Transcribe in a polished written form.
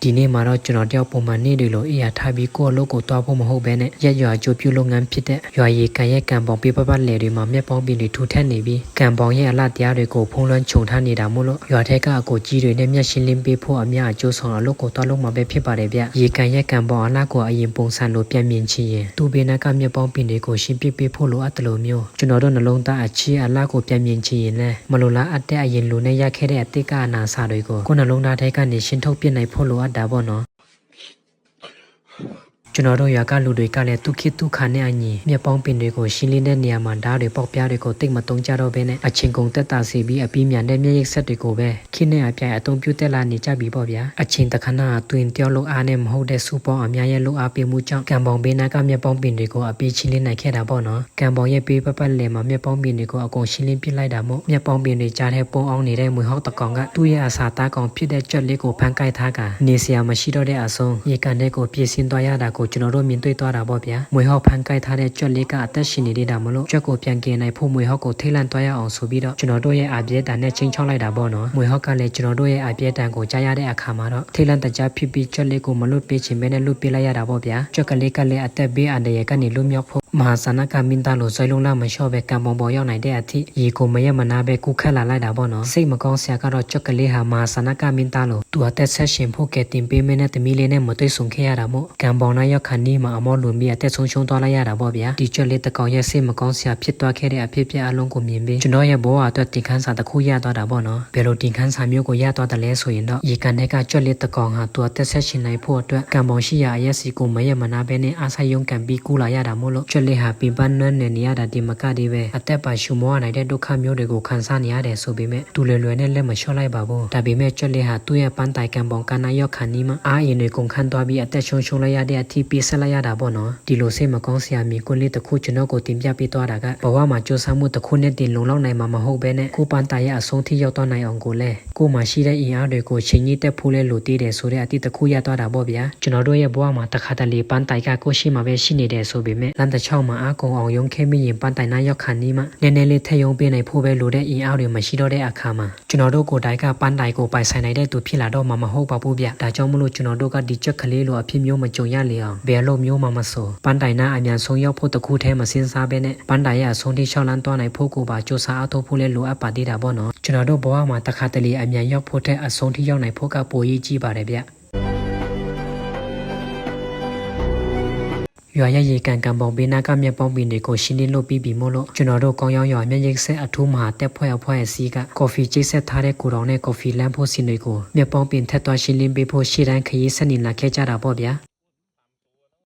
ဒီနေ့မှာတော့ကျွန်တော်တယောက်ပုံမှန်နေ့တွေလိုအေးရထားပြီးကိုယ့်အလုပ်ကိုတွားဖို့မဟုတ်ဘဲနဲ့ရက်ရွာကြိုပြုလုပ်ငန်းဖြစ်တဲ့ရွာရည်ကန်ရဲ့ကံပေါင်ပေးပပတ်လယ်တွေမှာမျက်ပေါင်းပင်တွေထူထပ်နေပြီးကံပေါင်ရဲ့အလှတရားတွေကိုဖုံးလွှမ်းခြုံထားနေတာမို့လို့ရွာထက်ကအကိုကြီးတွေနဲ့မျက်ရှင်းလင်းပေးဖို့အများအကျိုးဆောင်အလုပ်ကိုတွားလုပ်မှာပဲဖြစ်ပါတယ်ဗျရေကန်ရဲ့ကံပေါင်အလှကိုအရင်ပုံစံလိုပြန်မြင်ချင်ရင်သူ့ဘေးနားကမျက်ပေါင်းပင်တွေကိုရှင်းပြပေးဖို့လိုအပ်တယ်လို့မျိုးကျွန်တော်တို့နှလုံးသားအချီးအလှကိုပြန်မြင်ချင်ရင်လည်းမလိုလားအပ်တဲ့အရင်လိုနဲ့ရခဲ့တဲ့အတိတ်ကအနာစာတွေကိုကိုယ်နှလုံးသားထဲကနေရှင်းထုတ်ပြနိုင်ဖို့လိုအပ်တာပေါ့နော်ကျွန်တော်တို့ရွာကလူတွေကလည်းသူခိသူခါနဲ့အညီမျက်ပေါင်းပင်တွေကိုရှင်းလင်းတဲ့နေရာမှာဓာတ်တွေပေါက်ပြားတွေကိုတိတ်မတုံးကြတော့ဘဲနဲ့အချင်းကုန်တက်တာစီပြီးအပြီးမြန်တဲ့မျက်ရည်ဆက်တွေကိုပဲခိနဲ့အပြိုင်အတုံးပြုတ်တက်လာနေကြပြီပေါ့ဗျာအချင်းတခဏတွင်တယောက်လို့အားနဲ့မဟုတ်တဲ့စူပေါင်းအများရဲ့လို့အားပေးမှုကြောင့်ကံပေါင်ဘေးနားကမျက်ပေါင်းပင်တွေကိုအပြီးချင်းလင်းနိုင်ခဲ့တာပေါ့နော်ကံပေါင်ရဲ့ပေးပပတ်လယ်မှာမျက်ပေါင်းပင်တွေကိုအကုန်ရှင်းလင်းပြလိုက်တာမို့မျက်ပေါင်းပင်တွေကြားထဲပုံအောင်နေတဲ့မွေဟောက်တကောင်ကသူ့ရဲ့အစာသားကောင်ဖြစ်တဲ့ကြွက်လေးကိုဖမ်းကိုက်ထားကနေစရာမရှိတော့တဲ့အဆုံးရေကန်တဲ့ကိုပြည့်စင်သွားရတာကိုကျွန်တော်တို့မြင်တွေ့သွားတာပေါ့ဗျာမွေဟောက်ဖန်ကိုက်ထားတဲ့ကြွက်လေးကအသက်ရှင်နေတာမလို့ကြွက်ကိုပြန်ကင်နိုင်ဖို့မွေဟောက်ကိုထိတ်လန့်သွားရအောင်ဆိုပြီးတော့ကျွန်တော်တို့ရဲ့အပြဲတန်နဲ့ချင်းချောက်လိုက်တာပေါ့နော်မွေဟောက်ကလည်းကျွန်တော်တို့ရဲ့အပြဲတန်ကိုကြားရတဲ့အခါမှာတော့ထိတ်လန့်တကြားဖြစ်ပြီးကြွက်လေးကိုမလွတ်ပေးချင်ဘဲနဲ့လွတ်ပေးလိုက်ရတာပေါ့ဗျာကြွက်ကလေးကလည်းအသက်ဘေးအန္တရာယ်ကနေလွတ်မြောက်ဖို့မဟာဆန္ဒကမင်းသားလိုဇွဲလုံးလာမလျှော့ပဲကံပုံပေါ်ရောက်နိုင်တဲ့အထိရေကိုမရမနာပဲကူခက်လာလိုက်တာပေါ့နော်စိတ်မကောင်းစရာကတော့ကြွက်ကလေးဟာမဟာဆန္ဒကမင်းသားလိုသူအသက်ဆက်ရှင်ဖို့ကဲတင်ပေးမနဲ့တမီးလေးနဲ့မတွေ့ဆုံခဲ့ရတာမို့ကံပုံနာရောက်ခဏီးမှာအမောလွန်ပြီးအသက်ဆုံးရှုံးသွားလိုက်ရတာပေါ့ဗျာဒီကြွက်လေးတကောင်ရဲ့စိတ်မကောင်းစရာဖြစ်သွားခဲ့တဲ့အဖြစ်ပြအလုံးကိုမြင်ပြီးကျွန်တော်ရဲ့ဘဝအတွက်တင်ခန်းစာတစ်ခုရသွားတာပေါ့နော်ဘယ်လိုတင်ခန်းစာမျိုးကိုရသွားတယ်လဲဆိုရင်တော့ရေကန်တဲ့ကကြွက်လေးတကောင်ဟာသူအသက်ဆက်ရှင်နိုင်ဖို့အတွက်ကံပုံရှိရာအရက်စီကိုမရမနာပဲနဲ့အားဆိုင်ရုံကန်ပြီးကူလာရတာမို့လို့ကြွက်လေးဟာပင်ပန်းနွမ်းနယ်နေရတာဒီမကတည်းပဲအသက်ပါရှုမောရနိုင်တဲ့ဒုက္ခမျိုးတွေကိုခံစားနေရတယ်ဆိုပေမဲ့သူလွယ်လွယ်နဲ့လက်မလျှော့လိုက်ပါဘူးဒါပေမဲ့ကြွက်လေးဟာသူ့ရဲ့ပန်းတိုင်ကံပုံကနာရောက်ခဏီးမှာအားရင်တွေကုန်ခန်းသွားပြီးအသက်ရှုံးလိုက်ရတဲ့အထိပြေးဆက်လိုက်ရတာပေါ့နော်ဒီလိုစိတ်မကောင်းစရာမြင်ကွန်းလေးတစ်ခုကျွန်တော်ကိုတင်ပြပေးသွားတာကဘဝမှာကြိုးစားမှုတစ်ခုနဲ့တင်လုံလောက်နိုင်မှာမဟုတ်ဘဲနဲ့ကိုပန်းတိုင်ရဲ့အဆုံးထိရောက်သွားနိုင်အောင်ကိုလည်းကိုမှရှိတဲ့အင်အားတွေကိုချိန်ကြီးတက်ဖို့လဲလိုသေးတယ်ဆိုတဲ့အတိတစ်ခုရသွားတာပေါ့ဗျာကျွန်တော်တို့ရဲ့ဘဝမှာတစ်ခါတလေပန်းတိုင်ကကိုရှိမှာပဲရှိနေတယ်ဆိုပေမဲ့လမ်းတစ်ချောင်းမှာအားကုန်အောင်ရုံးခဲမိရင်ပန်းတိုင်နာရောက်ခဏီးမှာနည်းနည်းလေးထက်ယုံပေးနိုင်ဖို့ပဲလိုတဲ့အင်အားတွေမရှိတော့တဲ့အခါမှာကျွန်တော်တို့ကိုယ်တိုင်ကပန်းတိုင်ကိုပိုင်ဆိုင်နိုင်တဲ့သူဖြစ်လာတော့မှာမဟုတ်ပါဘူးဗျဒါကြောင့်မလို့ကျွန်တော်တို့ကဒီကြက်ကလေးလိုအဖြစ်မျိုးမကြုံရလေအောင်ဘယ်လိုမျိုးမှမဆိုပန်းတိုင်နာအမြန်ဆုံးရောက်ဖို့တခုတည်းမစင်းစားပဲနဲ့ပန်းတိုင်ရဲ့အဆုံးထိရှောက်လန်းသွားနိုင်ဖို့ကိုပါစူးစမ်းအားထုတ်ဖို့လဲလိုအပ်ပါသေးတာပေါ့နော်ကျွန်တော်တို့ဘဝမှာတစ်ခါတလေအမြန်ရောက်ဖို့တဲ့အဆုံးထိရောက်နိုင်ဖို့ကပိုရေးကြီးပါတယ်ဗျရွာရဲ့ရေကန်ကံပေါင်ဘေးနားကမျက်ပေါင်းပင်တွေကိုရှင်းလင်းလုပ်ပြီးပြီမို့လို့ကျွန်တော်တို့ကောင်းရောင်းရွာမျက်ရည်ဆက်အထူးမဟာတက်ဖွဲ့အဖွဲအစည်းကကော်ဖီချိတ်ဆက်ထားတဲ့ကိုတော်နဲ့ကော်ဖီလမ်းဖို့စင်တွေကိုမျက်ပေါင်းပင်ထက်သွားရှင်းလင်းပေးဖို့ရှေ့တန်းခရီးဆက်နေလာခဲ့ကြတာပေါ့ဗျာ